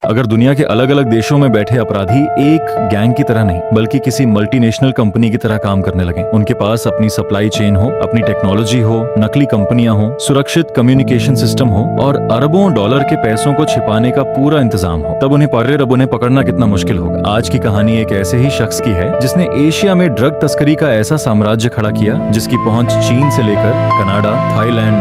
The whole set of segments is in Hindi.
अगर दुनिया के अलग अलग देशों में बैठे अपराधी एक गैंग की तरह नहीं बल्कि किसी मल्टीनेशनल कंपनी की तरह काम करने लगे, उनके पास अपनी सप्लाई चेन हो, अपनी टेक्नोलॉजी हो, नकली कंपनियां हो, सुरक्षित कम्युनिकेशन सिस्टम हो और अरबों डॉलर के पैसों को छिपाने का पूरा इंतजाम हो, तब उन्हें पकड़ना कितना मुश्किल होगा। आज की कहानी एक ऐसे ही शख्स की है जिसने एशिया में ड्रग तस्करी का ऐसा साम्राज्य खड़ा किया जिसकी पहुंच चीन से लेकर कनाडा, थाईलैंड,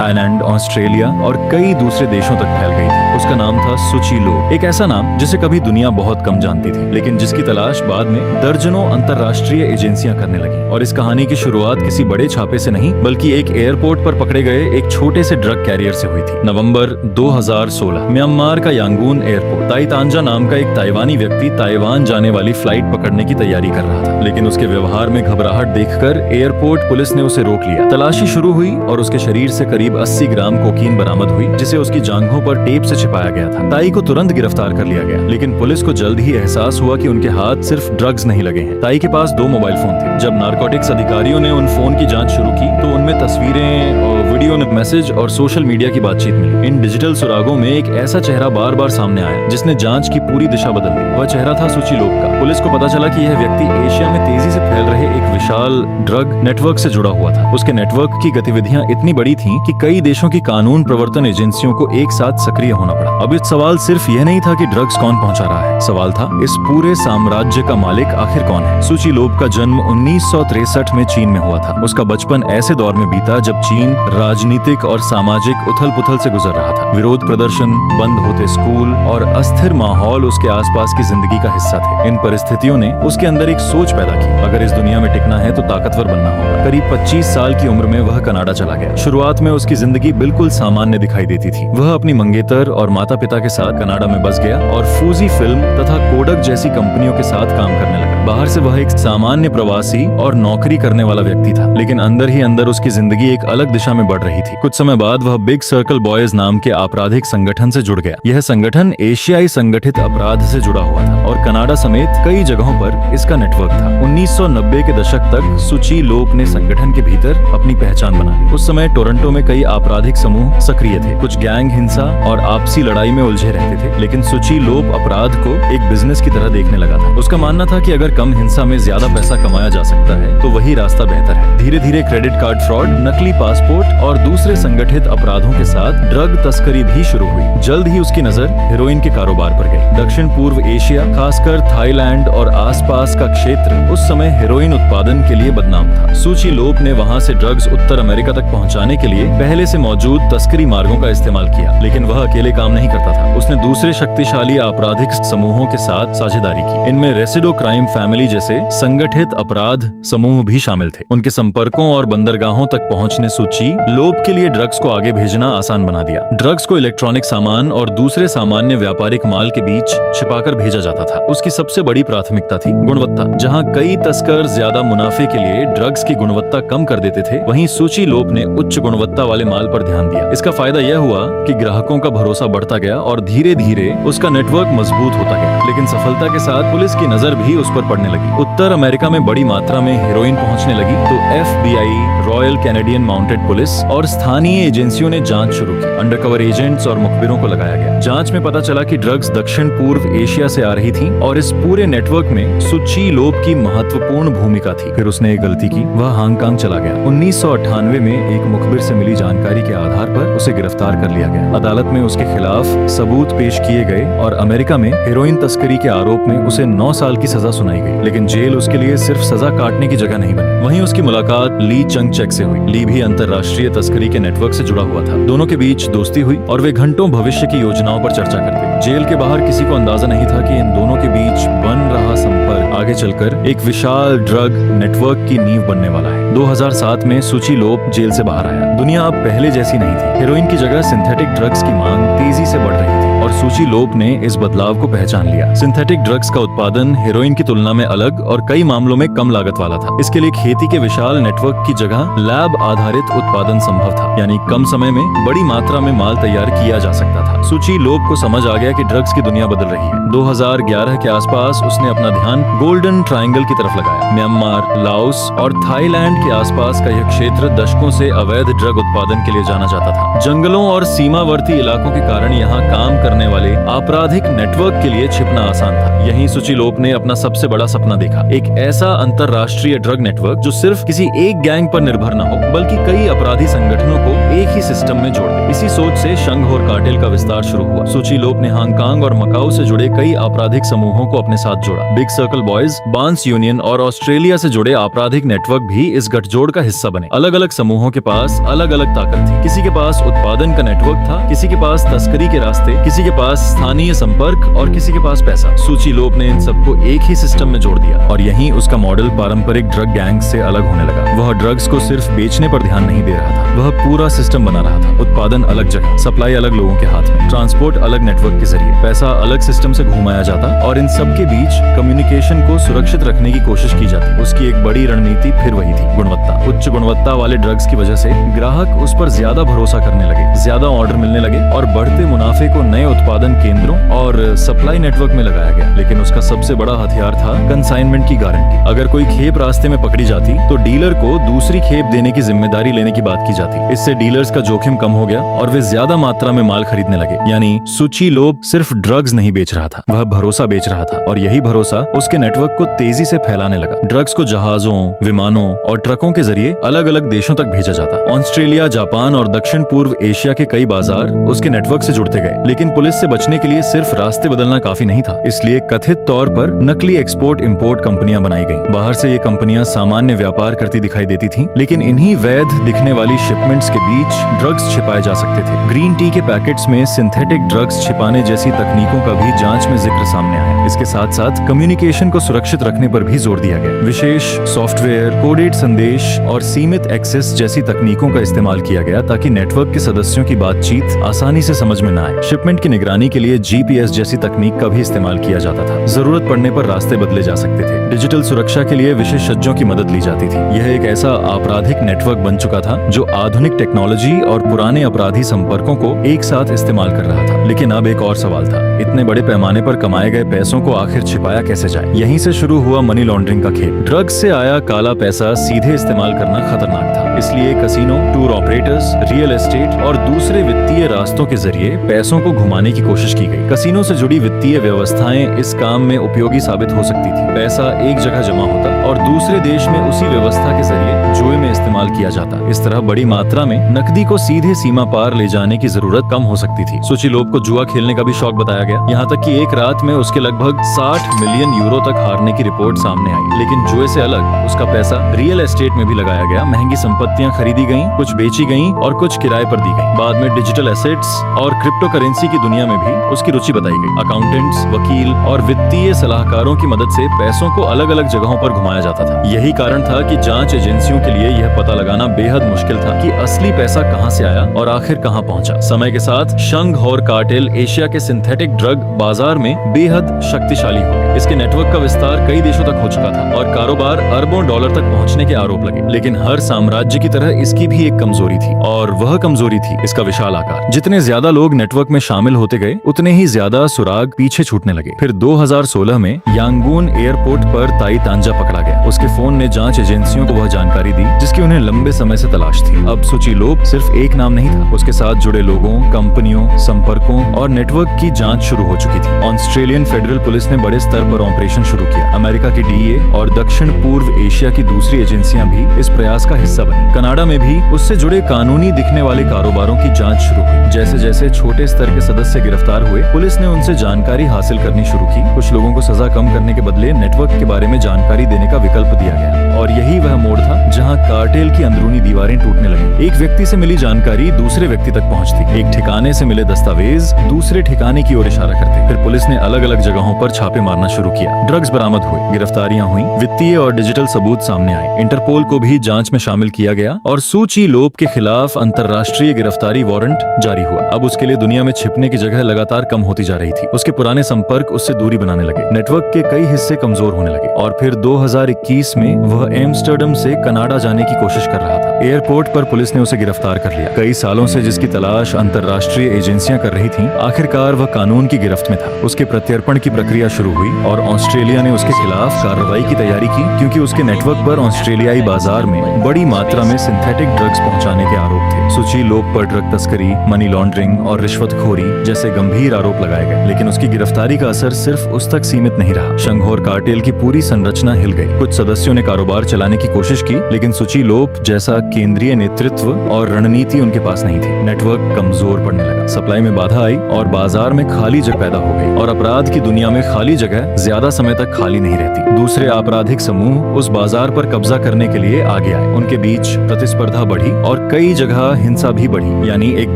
आइलैंड, ऑस्ट्रेलिया और कई दूसरे देशों तक फैल गई थी। उसका नाम था सू ची लो, एक ऐसा नाम जिसे कभी दुनिया बहुत कम जानती थी, लेकिन जिसकी तलाश बाद में दर्जनों अंतर्राष्ट्रीय एजेंसियां करने लगी। और इस कहानी की शुरुआत किसी बड़े छापे से नहीं बल्कि एक एयरपोर्ट पर पकड़े गए एक छोटे से ड्रग कैरियर से हुई थी। नवंबर 2016 म्यांमार का यांगून एयरपोर्ट। ताई तांजा नाम का एक ताइवानी व्यक्ति ताइवान जाने वाली फ्लाइट पकड़ने की तैयारी कर रहा था, लेकिन उसके व्यवहार में घबराहट देखकर एयरपोर्ट पुलिस ने उसे रोक लिया। तलाशी शुरू हुई और उसके शरीर से करीब 80 ग्राम कोकीन बरामद हुई, जिसे उसकी जांघों पर टेप से छिपाया गया था। ताई को तुरंत गिरफ्तार कर लिया गया, लेकिन पुलिस को जल्द ही एहसास हुआ कि उनके हाथ सिर्फ ड्रग्स नहीं लगे हैं। ताई के पास 2 मोबाइल फोन थे। जब नारकोटिक्स अधिकारियों ने उन फोन की जांच शुरू की तो उनमें तस्वीरें और वीडियो मैसेज और सोशल मीडिया की बातचीत मिली। इन डिजिटल सुरागों में एक ऐसा चेहरा बार बार सामने आया जिसने जांच की पूरी दिशा बदल दी। वह चेहरा था सू ची लो का। पुलिस को पता चला कि यह व्यक्ति एशिया में तेजी से फैल रहे एक विशाल ड्रग नेटवर्क से जुड़ा हुआ था। उसके नेटवर्क की गतिविधियां इतनी बड़ी थीं कि कई देशों की कानून प्रवर्तन एजेंसियों को एक साथ सक्रिय होना पड़ा। अब इस सवाल सिर्फ यह नहीं था कि ड्रग्स कौन पहुंचा रहा है, सवाल था इस पूरे साम्राज्य का मालिक आखिर कौन है। सू ची लो का जन्म 1963 में चीन में हुआ था। उसका बचपन ऐसे दौर में बीता जब चीन राजनीतिक और सामाजिक उथल पुथल से गुजर रहा था। विरोध प्रदर्शन, बंद होते स्कूल और अस्थिर माहौल उसके आसपास की जिंदगी का हिस्सा थे। इन परिस्थितियों ने उसके अंदर एक सोच पैदा की, अगर इस दुनिया में टिकना है तो ताकतवर बनना होगा। करीब 25 साल की उम्र में वह कनाडा चला गया। शुरुआत में उसकी जिंदगी बिल्कुल सामान्य दिखाई देती थी। वह अपनी मंगेतर और माता पिता के साथ कनाडा में बस गया और फूजी फिल्म तथा कोडक जैसी कंपनियों के साथ काम करने लगा। बाहर से वह एक सामान्य प्रवासी और नौकरी करने वाला व्यक्ति था, लेकिन अंदर ही अंदर उसकी जिंदगी एक अलग दिशा में बढ़ रही थी। कुछ समय बाद वह बिग सर्कल बॉयज नाम के आपराधिक संगठन से जुड़ गया। यह संगठन एशियाई संगठित अपराध से जुड़ा हुआ था और कनाडा समेत कई जगहों पर इसका नेटवर्क था। 1990 के दशक तक सू ची लो ने संगठन के भीतर अपनी पहचान बना ली। उस समय टोरंटो में कई आपराधिक समूह सक्रिय थे। कुछ गैंग हिंसा और आपसी लड़ाई में उलझे रहते थे, लेकिन सू ची लो अपराध को एक बिजनेस की तरह देखने लगा था। उसका मानना था कि अगर कम हिंसा में ज्यादा पैसा कमाया जा सकता है तो वही रास्ता बेहतर है। धीरे धीरे क्रेडिट कार्ड फ्रॉड, नकली पासपोर्ट और दूसरे संगठित अपराधों के साथ ड्रग तस्करी भी शुरू हुई। जल्द ही उसकी नजर हेरोइन के कारोबार पर गई। दक्षिण पूर्व एशिया, खासकर थाईलैंड और आसपास का क्षेत्र उस समय हेरोइन उत्पादन के लिए बदनाम था। सू ची लो ने वहां से ड्रग्स उत्तर अमेरिका तक पहुंचाने के लिए पहले से मौजूद तस्करी मार्गों का इस्तेमाल किया, लेकिन वह अकेले काम नहीं करता था। उसने दूसरे शक्तिशाली आपराधिक समूहों के साथ साझेदारी की। इनमें रेसिडो क्राइम फैमिली जैसे संगठित अपराध समूह भी शामिल थे। उनके संपर्कों और बंदरगाहों तक पहुंचने सू ची लो के लिए ड्रग्स को आगे भेजना आसान बना दिया। ड्रग्स को इलेक्ट्रॉनिक सामान और दूसरे सामान्य व्यापारिक माल के बीच छिपाकर भेजा जाता था। उसकी सबसे बड़ी प्राथमिकता थी गुणवत्ता। जहां कई तस्कर ज्यादा मुनाफे के लिए ड्रग्स की गुणवत्ता कम कर देते थे, वहीं सू ची लो ने उच्च गुणवत्ता वाले माल पर ध्यान दिया। इसका फायदा यह हुआ कि ग्राहकों का भरोसा बढ़ता गया और धीरे धीरे उसका नेटवर्क मजबूत होता गया। लेकिन सफलता के साथ पुलिस की नजर भी उस पर पड़ने लगी। उत्तर अमेरिका में बड़ी मात्रा में हेरोइन पहुंचने लगी तो FBI, royal Canadian mounted police और स्थानीय एजेंसियों ने जांच शुरू की। अंडरकवर एजेंट्स और मुखबिरों को लगाया गया। जांच में पता चला कि ड्रग्स दक्षिण पूर्व एशिया से आ रही थी और इस पूरे नेटवर्क में सू ची लो की महत्वपूर्ण भूमिका थी। फिर उसने एक गलती की, वह हांगकांग चला गया। 1998 में एक मुखबिर से मिली जानकारी के आधार पर उसे गिरफ्तार कर लिया गया। अदालत में उसके खिलाफ सबूत पेश किए गए और अमेरिका में हेरोइन तस्करी के आरोप में उसे 9 साल की सजा सुनाई गई। लेकिन जेल उसके लिए सिर्फ सजा काटने की जगह नहीं बनी। वहीं उसकी मुलाकात ली चंग चेक से हुई। ली भी अंतर्राष्ट्रीय तस्करी के नेटवर्क से जुड़ा हुआ था। दोनों के बीच दोस्ती हुई और वे घंटों भविष्य की योजनाओं पर चर्चा करते। जेल के बाहर किसी को अंदाजा नहीं था कि इन दोनों के बीच बन रहा संपर्क आगे चलकर एक विशाल ड्रग नेटवर्क की नींव बनने वाला है। 2007 में सू ची लो जेल से बाहर आया। दुनिया अब पहले जैसी नहीं थी। हेरोइन की जगह सिंथेटिक ड्रग्स की मांग तेजी से बढ़ रही थी और सू ची लो ने इस बदलाव को पहचान लिया। सिंथेटिक ड्रग्स का उत्पादन हेरोइन की तुलना में अलग और कई मामलों में कम लागत वाला था। इसके लिए खेती के विशाल नेटवर्क की जगह लैब आधारित उत्पादन संभव था, यानी कम समय में बड़ी मात्रा में माल तैयार किया जा सकता था। सू ची लो को समझ आ गया कि ड्रग्स की दुनिया बदल रही है। 2011 के आसपास उसने अपना ध्यान गोल्डन ट्रायंगल की तरफ लगाया। म्यांमार, लाओस और थाईलैंड के आसपास का यह क्षेत्र दशकों से अवैध ड्रग उत्पादन के लिए जाना जाता था। जंगलों और सीमावर्ती इलाकों के कारण यहाँ काम करने वाले आपराधिक नेटवर्क के लिए छिपना आसान था। यहीं सुचिलोप ने अपना सबसे बड़ा सपना देखा, एक ऐसा अंतरराष्ट्रीय ड्रग नेटवर्क जो सिर्फ किसी एक गैंग पर निर्भर न हो बल्कि कई अपराधी संगठनों को एक ही सिस्टम में जोड़ दे। इसी सोच से शंघ कार्टेल का विस्तार शुरू हुआ। सुचिलोप ने हांगकांग और मकाऊ से जुड़े कई आपराधिक समूहों को अपने साथ जोड़ा। Big circle boys, Barnes union और ऑस्ट्रेलिया से जुड़े आपराधिक नेटवर्क भी इस गठजोड़ का हिस्सा बने। अलग अलग समूहों के पास अलग अलग ताकत थी। किसी के पास उत्पादन का नेटवर्क था, किसी के पास तस्करी के रास्ते, किसी के पास स्थानीय संपर्क और किसी के पास पैसा। सुचिलोप ने इन सबको एक ही सिस्टम में जोड़ दिया और यहीं उसका मॉडल पारंपरिक ड्रग गैंग से अलग होने लगा। वह ड्रग्स को सिर्फ बेचने पर ध्यान नहीं दे रहा था, वह पूरा सिस्टम बना रहा था। उत्पादन अलग जगह, सप्लाई अलग लोगों के हाथ में, ट्रांसपोर्ट अलग नेटवर्क के जरिए, पैसा अलग सिस्टम से घुमाया जाता और इन सब के बीच कम्युनिकेशन को सुरक्षित रखने की कोशिश की जाती। उसकी एक बड़ी रणनीति फिर वही थी, गुणवत्ता। उच्च गुणवत्ता वाले ड्रग्स की वजह से ग्राहक उस पर ज्यादा भरोसा करने लगे, ज्यादा ऑर्डर मिलने लगे और बढ़ते मुनाफे को नए उत्पादन केंद्रों और सप्लाई नेटवर्क में लगाया गया। लेकिन उसका सबसे बड़ा हथियार था कंसाइनमेंट की गारंटी। अगर कोई खेप रास्ते में पकड़ी जाती तो डीलर को दूसरी खेप देने की जिम्मेदारी लेने की बात की जाती। इससे डीलर्स का जोखिम कम हो गया और वे ज्यादा मात्रा में माल खरीदने लगे। यानी सुचिलोप सिर्फ ड्रग्स नहीं बेच रहा था, वह भरोसा बेच रहा था और यही भरोसा उसके नेटवर्क को तेजी से फैलाने लगा। ड्रग्स को जहाजों, विमानों और ट्रकों के जरिए अलग अलग देशों तक भेजा जाता। ऑस्ट्रेलिया, जापान और दक्षिण पूर्व एशिया के कई बाजार उसके नेटवर्क से जुड़ते गए। लेकिन पुलिस से बचने के लिए सिर्फ रास्ते बदलना काफी नहीं था, इसलिए कथित तौर पर नकली एक्सपोर्ट इंपोर्ट कंपनियां बनाई गईं। बाहर से ये कंपनियां सामान्य व्यापार करती दिखाई देती थीं, लेकिन इन्हीं वैध दिखने वाली शिपमेंट्स के बीच ड्रग्स छिपाए जा सकते थे। ग्रीन टी के पैकेट्स में सिंथेटिक ड्रग्स छिपाने जैसी तकनीकों का भी जांच में जिक्र सामने आया। इसके साथ साथ कम्युनिकेशन को सुरक्षित रखने पर भी जोर दिया गया। विशेष सॉफ्टवेयर, कोडेड संदेश और सीमित एक्सेस जैसी तकनीकों का इस्तेमाल किया गया ताकि नेटवर्क के सदस्यों की बातचीत आसानी से समझ में न आए। शिपमेंट की निगरानी के लिए जीपीएस जैसी तकनीक का भी इस्तेमाल किया जाता था। जरूरत पड़ने पर रास्ते बदले जा सकते थे। डिजिटल सुरक्षा के लिए विशेषज्ञों की मदद ली जाती थी। यह एक ऐसा आपराधिक नेटवर्क बन चुका था जो आधुनिक टेक्नोलॉजी और पुराने अपराधी संपर्कों को एक साथ इस्तेमाल कर रहा था। लेकिन अब एक और सवाल था, इतने बड़े पैमाने पर कमाए गए पैसों को आखिर छिपाया कैसे जाए? यहीं से शुरू हुआ मनी लॉन्ड्रिंग का खेल। ड्रग्स से आया काला पैसा सीधे इस्तेमाल करना खतरनाक था, इसलिए casino, tour operators, real estate और दूसरे वित्तीय रास्तों के जरिए पैसों को घुमाने की कोशिश की गई। कसिनो से जुड़ी वित्तीय व्यवस्थाएं इस काम में उपयोगी साबित हो सकती थी। पैसा एक जगह जमा होता और दूसरे देश में उसी व्यवस्था के जरिए जुए में इस्तेमाल किया जाता। इस तरह बड़ी मात्रा में नकदी को सीधे सीमा पार ले जाने की जरूरत कम हो सकती थी। सुचिलोप को जुआ खेलने का भी शौक बताया गया, यहाँ तक कि एक रात में उसके लगभग 60 मिलियन यूरो तक हारने की रिपोर्ट सामने आई। लेकिन जुए से अलग उसका पैसा रियल एस्टेट में भी लगाया गया। महंगी संपत्तियां खरीदी गईं, कुछ बेची गईं और कुछ किराए पर दी गईं। बाद में डिजिटल एसेट्स और क्रिप्टो करेंसी की दुनिया में भी उसकी रुचि बताई गई। अकाउंटेंट्स, वकील और वित्तीय सलाहकारों की मदद से पैसों को अलग अलग जगहों पर घुमाया जाता था। यही कारण था कि जांच एजेंसियों के लिए यह पता लगाना बेहद मुश्किल था कि असली पैसा कहां से आया और आखिर कहां पहुंचा। समय के साथ शंघ कार्टेल एशिया के सिंथेटिक ड्रग बाजार में बेहद शक्तिशाली हो गए। इसके नेटवर्क का विस्तार कई देशों तक हो चुका था और कारोबार अरबों डॉलर तक पहुंचने के आरोप लगे। लेकिन हर साम्राज्य की तरह इसकी भी एक कमजोरी थी और वह कमजोरी थी इसका विशाल आकार। जितने ज्यादा लोग नेटवर्क में शामिल होते गए उतने ही ज्यादा सुराग पीछे छूटने लगे। फिर 2016 में यांगून एयरपोर्ट पर ताई तांजा पकड़ा गया। उसके फोन ने जांच एजेंसियों को वह जानकारी दी जिसकी उन्हें लंबे समय से तलाश थी। अब सुचिलोप सिर्फ एक नाम नहीं था, उसके साथ जुड़े लोगों, कंपनियों, संपर्कों और नेटवर्क की जांच शुरू हो चुकी थी। ऑस्ट्रेलियन फेडरल पुलिस ने बड़े स्तर पर ऑपरेशन शुरू किया। अमेरिका की डीए और दक्षिण पूर्व एशिया की दूसरी एजेंसियां भी इस प्रयास का हिस्सा बनी। कनाडा में भी उससे जुड़े कानूनी दिखने वाले कारोबारों की जांच शुरू हुई। जैसे जैसे छोटे स्तर के सदस्य गिरफ्तार हुए, पुलिस ने उनसे जानकारी हासिल करनी शुरू की। कुछ लोगों को सजा कम करने के बदले नेटवर्क के बारे में जानकारी देने का विकल्प दिया गया और यही वह मोड़ था जहां कार्टेल की अंदरूनी दीवारें टूटने लगी। एक व्यक्ति से मिली जानकारी दूसरे व्यक्ति तक पहुंचती, एक ठिकाने से मिले दस्तावेज दूसरे ठिकाने की ओर इशारा करते। फिर पुलिस ने अलग अलग जगहों पर छापे मारना शुरू किया। ड्रग्स बरामद हुए, गिरफ्तारियां हुई, वित्तीय और डिजिटल सबूत सामने आए। इंटरपोल को भी जांच में शामिल किया गया और सुचिलोप के खिलाफ अंतर्राष्ट्रीय गिरफ्तारी वारंट जारी हुआ। अब उसके लिए दुनिया में छिपने की जगह लगातार कम होती जा रही थी। उसके पुराने संपर्क उससे दूरी बनाने लगे, नेटवर्क के कई हिस्से कमजोर होने लगे और फिर 2021 में वह एम्स्टर्डम से कनाडा जाने की कोशिश कर रहा था। एयरपोर्ट पर पुलिस ने उसे गिरफ्तार कर लिया। कई सालों से जिसकी तलाश अंतर्राष्ट्रीय एजेंसियां कर रही थीं, आखिरकार वह कानून की गिरफ्त में था। उसके प्रत्यर्पण की प्रक्रिया शुरू हुई और ऑस्ट्रेलिया ने उसके खिलाफ कार्रवाई की तैयारी की क्योंकि उसके नेटवर्क पर ऑस्ट्रेलियाई बाजार में बड़ी मात्रा कोलकाता में सिंथेटिक ड्रग्स पहुंचाने के आरोप थे। सुची लोप पर ड्रग तस्करी, मनी लॉन्ड्रिंग और रिश्वतखोरी जैसे गंभीर आरोप लगाए गए, लेकिन उसकी गिरफ्तारी का असर सिर्फ उस तक सीमित नहीं रहा। शंघोर कार्टेल की पूरी संरचना हिल गई। कुछ सदस्यों ने कारोबार चलाने की कोशिश की, लेकिन सुची लोप जैसा केंद्रीय नेतृत्व और रणनीति उनके पास नहीं थी। नेटवर्क कमजोर पड़ने लगा, सप्लाई में बाधा आई और बाजार में खाली जगह पैदा हो गई। और अपराध की दुनिया में खाली जगह ज्यादा समय तक खाली नहीं रहती। दूसरे आपराधिक समूह उस बाजार पर कब्जा करने के लिए आगे आए। उनके बीच प्रतिस्पर्धा बढ़ी और कई जगह हिंसा भी बढ़ी। यानी एक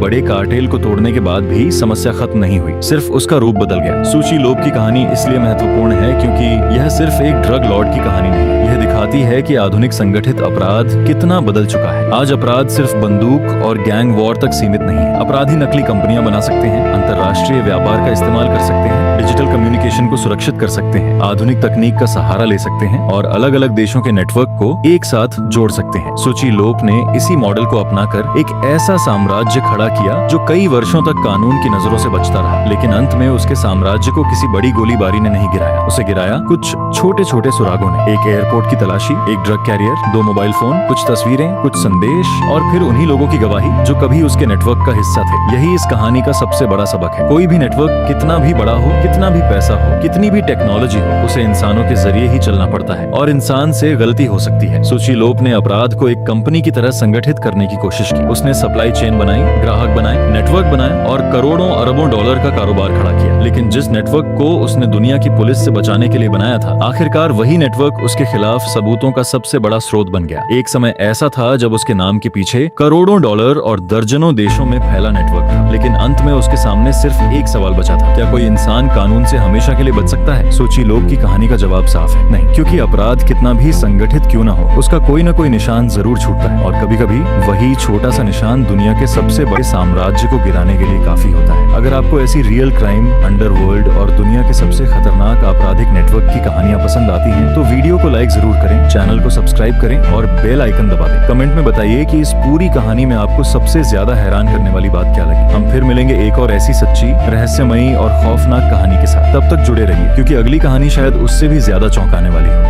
बड़े कार्टेल को तोड़ने के बाद भी समस्या खत्म नहीं हुई, सिर्फ उसका रूप बदल गया। सुची लोप की कहानी इसलिए महत्वपूर्ण है क्योंकि यह सिर्फ एक ड्रग लॉर्ड की कहानी नहीं है। यह दिखाती है कि आधुनिक संगठित अपराध कितना बदल चुका है। आज अपराध सिर्फ बंदूक और गैंग वॉर तक सीमित नहीं है। अपराधी नकली कंपनियां बना सकते हैं, अंतर्राष्ट्रीय व्यापार का इस्तेमाल कर सकते हैं, डिजिटल कम्युनिकेशन को सुरक्षित कर सकते हैं, आधुनिक तकनीक का सहारा ले सकते हैं और अलग अलग देशों के नेटवर्क को एक साथ जोड़ सकते हैं। सुची लोप ने इसी मॉडल को अपनाकर एक ऐसा साम्राज्य खड़ा किया जो कई वर्षों तक कानून की नजरों से बचता रहा, लेकिन अंत में उसके साम्राज्य को किसी बड़ी गोलीबारी ने नहीं गिराया। उसे गिराया कुछ छोटे छोटे सुरागों ने। एक एयरपोर्ट की तलाशी, एक ड्रग कैरियर, 2 मोबाइल फोन, कुछ तस्वीरें, कुछ संदेश और फिर उन्हीं लोगों की गवाही जो कभी उसके नेटवर्क का हिस्सा थे। यही इस कहानी का सबसे बड़ा सबक है। कोई भी नेटवर्क कितना भी बड़ा हो, कितना भी पैसा हो, कितनी भी टेक्नोलॉजी हो, उसे इंसानों के जरिए ही चलना पड़ता है और इंसान से गलती हो सकती है। सुची लोप ने अपराध को एक कंपनी की तरह संगठित करने की कोशिश की। उसने सप्लाई चेन बनाई, ग्राहक बनाए, नेटवर्क बनाए और करोड़ों अरबों डॉलर का कारोबार खड़ा किया। लेकिन जिस नेटवर्क को उसने दुनिया की पुलिस से बचाने के लिए बनाया था, आखिरकार वही नेटवर्क उसके खिलाफ सबूतों का सबसे बड़ा स्रोत बन गया। एक समय ऐसा था जब उसके नाम के पीछे करोड़ों डॉलर और दर्जनों देशों में फैला नेटवर्क था, लेकिन अंत में उसके सामने सिर्फ एक सवाल बचा था, क्या कोई इंसान कानून से हमेशा के लिए बच सकता है? सुची लोप की कहानी का जवाब साफ है, नहीं। क्योंकि अपराध कितना भी संगठित क्यों न हो, उसका कोई न कोई निशान जरूर छूटता है और कभी कभी वही छोटा सा निशान दुनिया के सबसे बड़े साम्राज्य को गिराने के लिए काफी होता है। अगर आपको ऐसी रियल क्राइम, अंडरवर्ल्ड और दुनिया के सबसे खतरनाक आपराधिक नेटवर्क की कहानियां पसंद आती हैं तो वीडियो को लाइक जरूर करें, चैनल को सब्सक्राइब करें और बेल आइकन दबा दें। कमेंट में बताइए कि इस पूरी कहानी में आपको सबसे ज्यादा हैरान करने वाली बात क्या लगी। हम फिर मिलेंगे एक और ऐसी सच्ची, रहस्यमयी और खौफनाक कहानी के साथ। तब तक जुड़े रहिए क्योंकि अगली कहानी शायद उससे भी ज्यादा चौंकाने वाली है।